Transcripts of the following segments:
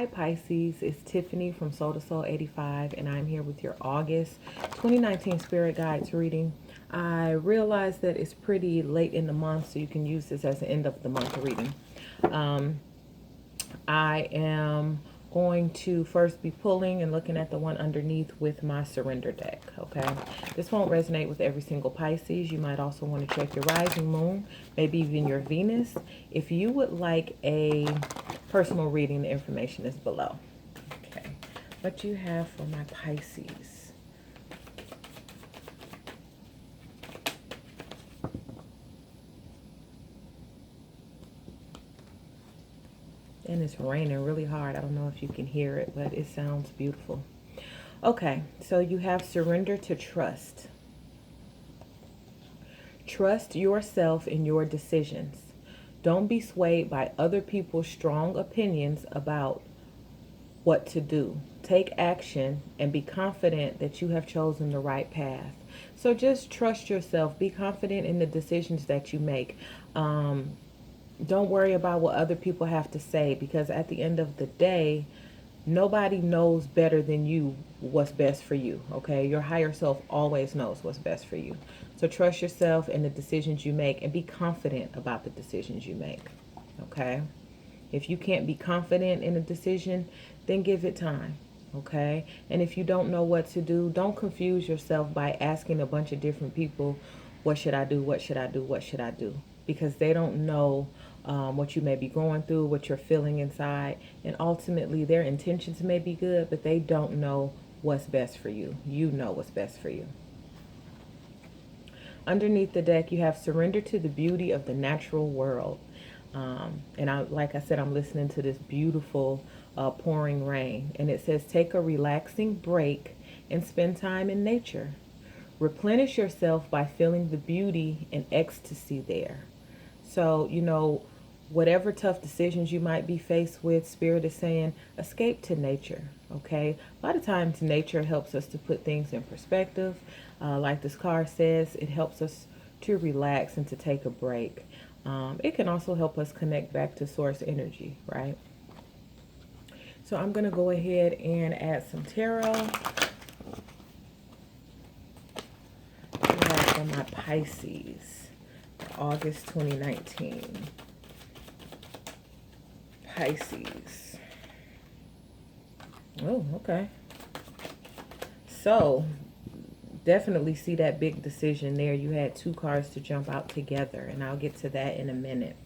Hi Pisces, it's Tiffany from Soul to Soul 85, and I'm here with your August 2019 Spirit Guides reading. I realize that it's pretty late in the month, so you can use this as an end of the month reading. I am going to first be pulling and looking at the one underneath with my surrender deck, okay? This won't resonate with every single Pisces. You might also want to check your rising moon, maybe even your Venus. If you would like a personal reading, the information is below. Okay, what you have for my Pisces? And it's raining really hard. I don't know if you can hear it, but it sounds beautiful. Okay, so you have surrender to trust. Trust yourself in your decisions. Don't be swayed by other people's strong opinions about what to do. Take action and be confident that you have chosen the right path. So just trust yourself. Be confident in the decisions that you make. Don't worry about what other people have to say, because at the end of the day, nobody knows better than you what's best for you, okay? Your higher self always knows what's best for you. So trust yourself in the decisions you make and be confident about the decisions you make, okay? If you can't be confident in a decision, then give it time, okay? And if you don't know what to do, don't confuse yourself by asking a bunch of different people, what should I do, what should I do, what should I do? Because they don't know what you may be going through, what you're feeling inside, and ultimately their intentions may be good, but they don't know what's best for you. You know what's best for you. Underneath the deck, you have surrender to the beauty of the natural world. Like I said, I'm listening to this beautiful pouring rain, and it says, take a relaxing break and spend time in nature. Replenish yourself by feeling the beauty and ecstasy there. So, whatever tough decisions you might be faced with, Spirit is saying, escape to nature, okay? A lot of times nature helps us to put things in perspective. Like this card says, it helps us to relax and to take a break. It can also help us connect back to source energy, right? So I'm going to go ahead and add some tarot for my Pisces, August 2019. Pisces. Oh, okay. So definitely see that big decision there. You had two cards to jump out together, and I'll get to that in a minute.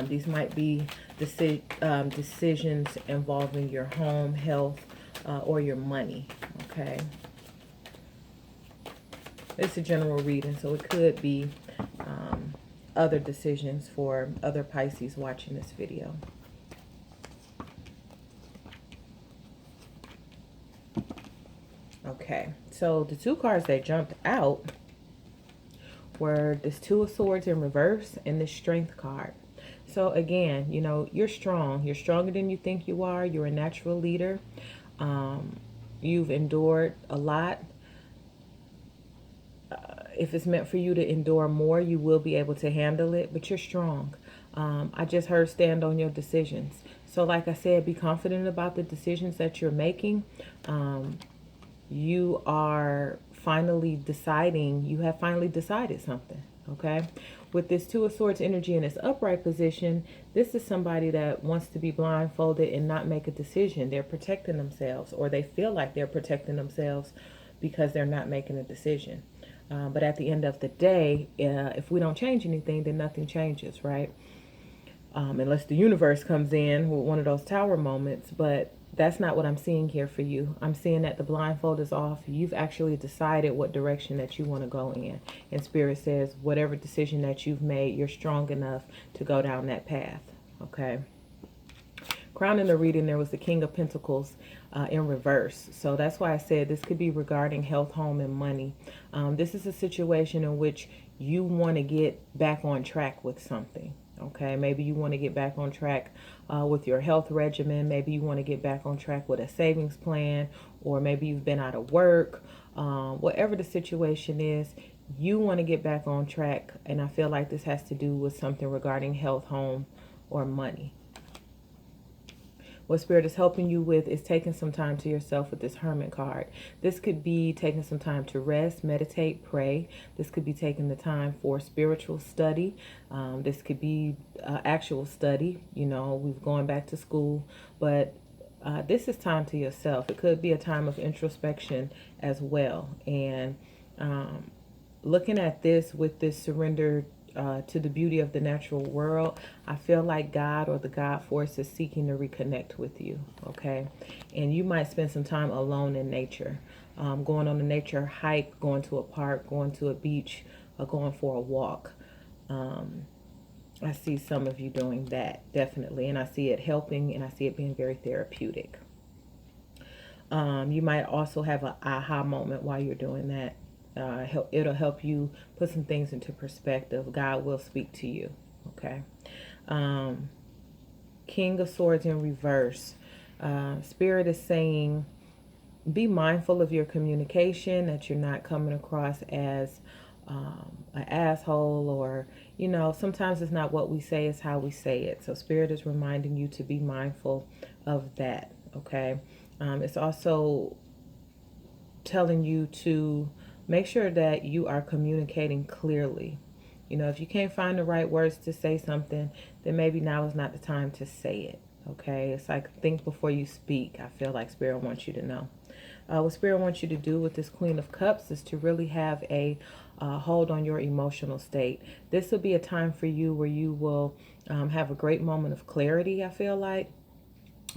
These might be decisions involving your home, health, or your money, okay? It's a general reading, so it could be other decisions for other Pisces watching this video. Okay, so the two cards that jumped out were this Two of Swords in reverse and this Strength card. So again, you're strong. You're stronger than you think you are. You're a natural leader. You've endured a lot. If it's meant for you to endure more, you will be able to handle it, but you're strong. I just heard stand on your decisions. So like I said, be confident about the decisions that you're making. You are finally deciding, you have finally decided something, okay? With this Two of Swords energy in its upright position, this is somebody that wants to be blindfolded and not make a decision. They're protecting themselves, or they feel like they're protecting themselves because they're not making a decision. But at the end of the day, if we don't change anything, then nothing changes, right? Unless the universe comes in with one of those tower moments. But that's not what I'm seeing here for you. I'm seeing that the blindfold is off. You've actually decided what direction that you want to go in. And Spirit says, whatever decision that you've made, you're strong enough to go down that path, okay? Crowning the reading, there was the King of Pentacles in reverse. So that's why I said this could be regarding health, home, and money. This is a situation in which you want to get back on track with something. Okay, maybe you want to get back on track with your health regimen. Maybe you want to get back on track with a savings plan, or maybe you've been out of work. Whatever the situation is, you want to get back on track. And I feel like this has to do with something regarding health, home, or money. What Spirit is helping you with is taking some time to yourself with this Hermit card. This could be taking some time to rest, meditate, pray. This could be taking the time for spiritual study. This could be actual study. You know, we've gone back to school, but this is time to yourself. It could be a time of introspection as well. And looking at this with this surrender to the beauty of the natural world, I feel like God or the God force is seeking to reconnect with you, okay? And you might spend some time alone in nature, going on a nature hike, going to a park, going to a beach, or going for a walk. I see some of you doing that, definitely, and I see it helping, and I see it being very therapeutic. You might also have an aha moment while you're doing that. It'll help you put some things into perspective. God will speak to you. Okay. King of Swords in reverse. Spirit is saying, be mindful of your communication, that you're not coming across as an asshole, or, you know, sometimes it's not what we say, it's how we say it. So Spirit is reminding you to be mindful of that. Okay. It's also telling you to make sure that you are communicating clearly. You know, if you can't find the right words to say something, then maybe now is not the time to say it. Okay. It's like, think before you speak. I feel like Spirit wants you to know. What Spirit wants you to do with this Queen of Cups is to really have a hold on your emotional state. This will be a time for you where you will have a great moment of clarity, I feel like.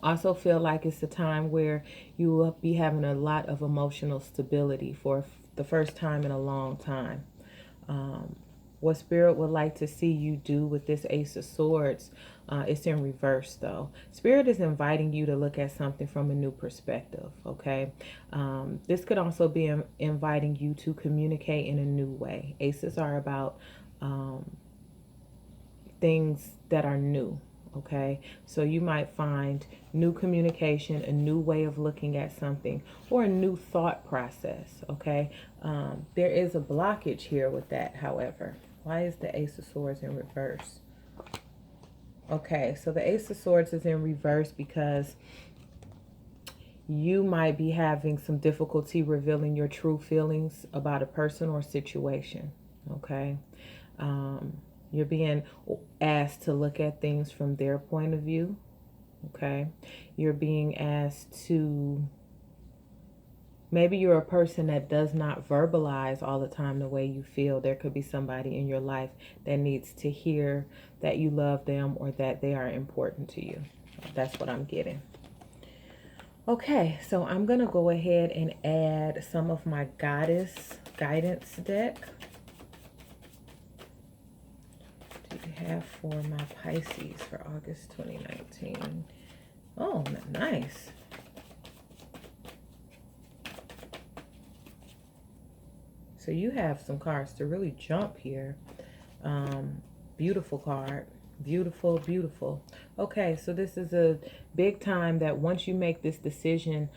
Also feel like it's a time where you will be having a lot of emotional stability for the first time in a long time. What Spirit would like to see you do with this Ace of Swords, it's in reverse though. Spirit is inviting you to look at something from a new perspective, okay? This could also be inviting you to communicate in a new way. Aces are about things that are new. Okay, so you might find new communication, a new way of looking at something, or a new thought process. Okay, there is a blockage here with that, however. Why is the Ace of Swords in reverse? Okay, so the Ace of Swords is in reverse because you might be having some difficulty revealing your true feelings about a person or situation. Okay. You're being asked to look at things from their point of view. Okay. You're being asked to, maybe you're a person that does not verbalize all the time the way you feel. There could be somebody in your life that needs to hear that you love them or that they are important to you. That's what I'm getting. Okay, so I'm going to go ahead and add some of my Goddess Guidance deck. Have for my Pisces for August 2019. Oh, nice. So you have some cards to really jump here. Beautiful card. Beautiful, beautiful. Okay, so this is a big time that once you make this decision,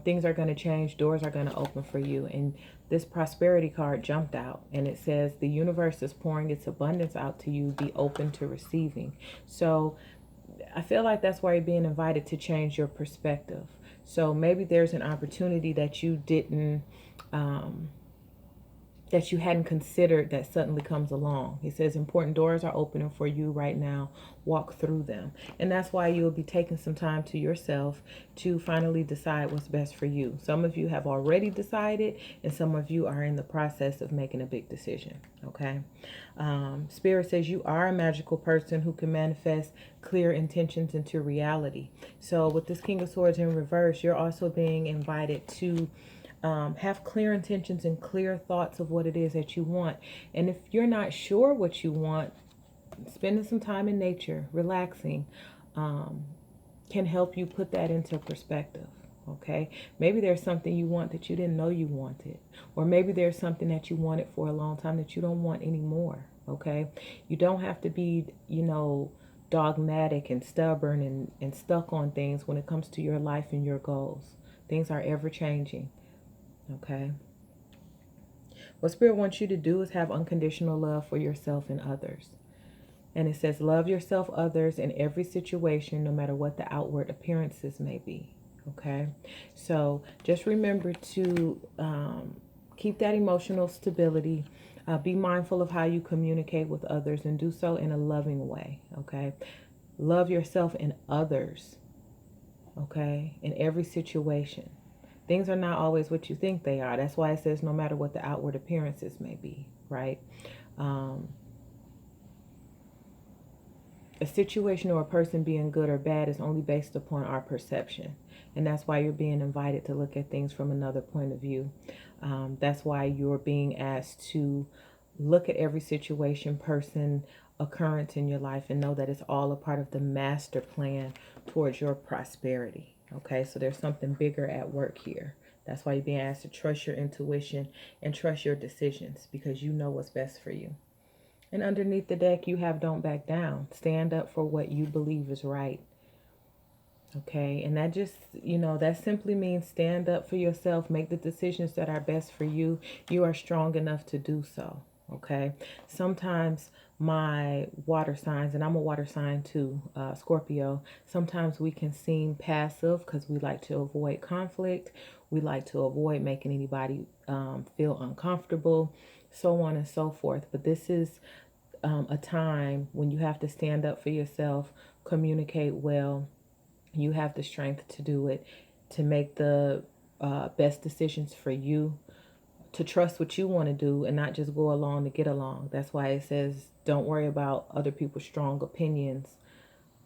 things are going to change. Doors are going to open for you. And this prosperity card jumped out and it says the universe is pouring its abundance out to you. Be open to receiving. So I feel like that's why you're being invited to change your perspective. So maybe there's an opportunity that you didn't that you hadn't considered that suddenly comes along. He says important doors are opening for you right now. Walk through them. And that's why you'll be taking some time to yourself to finally decide what's best for you. Some of you have already decided, and some of you are in the process of making a big decision. Okay. Spirit says you are a magical person who can manifest clear intentions into reality. So with this King of Swords in reverse, you're also being invited to have clear intentions and clear thoughts of what it is that you want. And if you're not sure what you want, spending some time in nature, relaxing, can help you put that into perspective. Okay, maybe there's something you want that you didn't know you wanted, or maybe there's something that you wanted for a long time that you don't want anymore. Okay, you don't have to be, you know, dogmatic and stubborn and stuck on things when it comes to your life and your goals. Things are ever changing. Okay. What Spirit wants you to do is have unconditional love for yourself and others. And it says, love yourself, others, in every situation, no matter what the outward appearances may be. Okay. So just remember to keep that emotional stability. Be mindful of how you communicate with others and do so in a loving way. Okay. Love yourself and others. Okay. In every situation. Things are not always what you think they are. That's why it says no matter what the outward appearances may be, right? A situation or a person being good or bad is only based upon our perception. And that's why you're being invited to look at things from another point of view. That's why you're being asked to look at every situation, person, occurrence in your life and know that it's all a part of the master plan towards your prosperity. Okay, so there's something bigger at work here. That's why you're being asked to trust your intuition and trust your decisions because you know what's best for you. And underneath the deck, you have don't back down. Stand up for what you believe is right. Okay, and that just, that simply means stand up for yourself. Make the decisions that are best for you. You are strong enough to do so. Okay, sometimes my water signs, and I'm a water sign too, Scorpio, sometimes we can seem passive because we like to avoid conflict. We like to avoid making anybody feel uncomfortable, so on and so forth. But this is a time when you have to stand up for yourself, communicate well. You have the strength to do it, to make the best decisions for you, to trust what you want to do and not just go along to get along. That's why it says don't worry about other people's strong opinions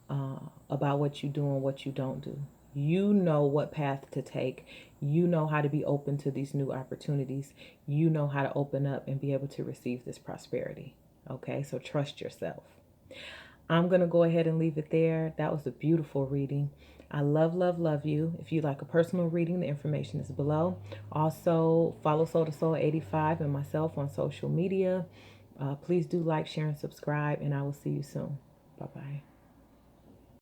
about what you do and what you don't do. You know what path to take. You know how to be open to these new opportunities. You know how to open up and be able to receive this prosperity. Okay, so trust yourself. I'm going to go ahead and leave it there. That was a beautiful reading. I love, love, love you. If you'd like a personal reading, the information is below. Also, follow Soul to Soul 85 and myself on social media. Please do like, share, and subscribe, and I will see you soon. Bye-bye.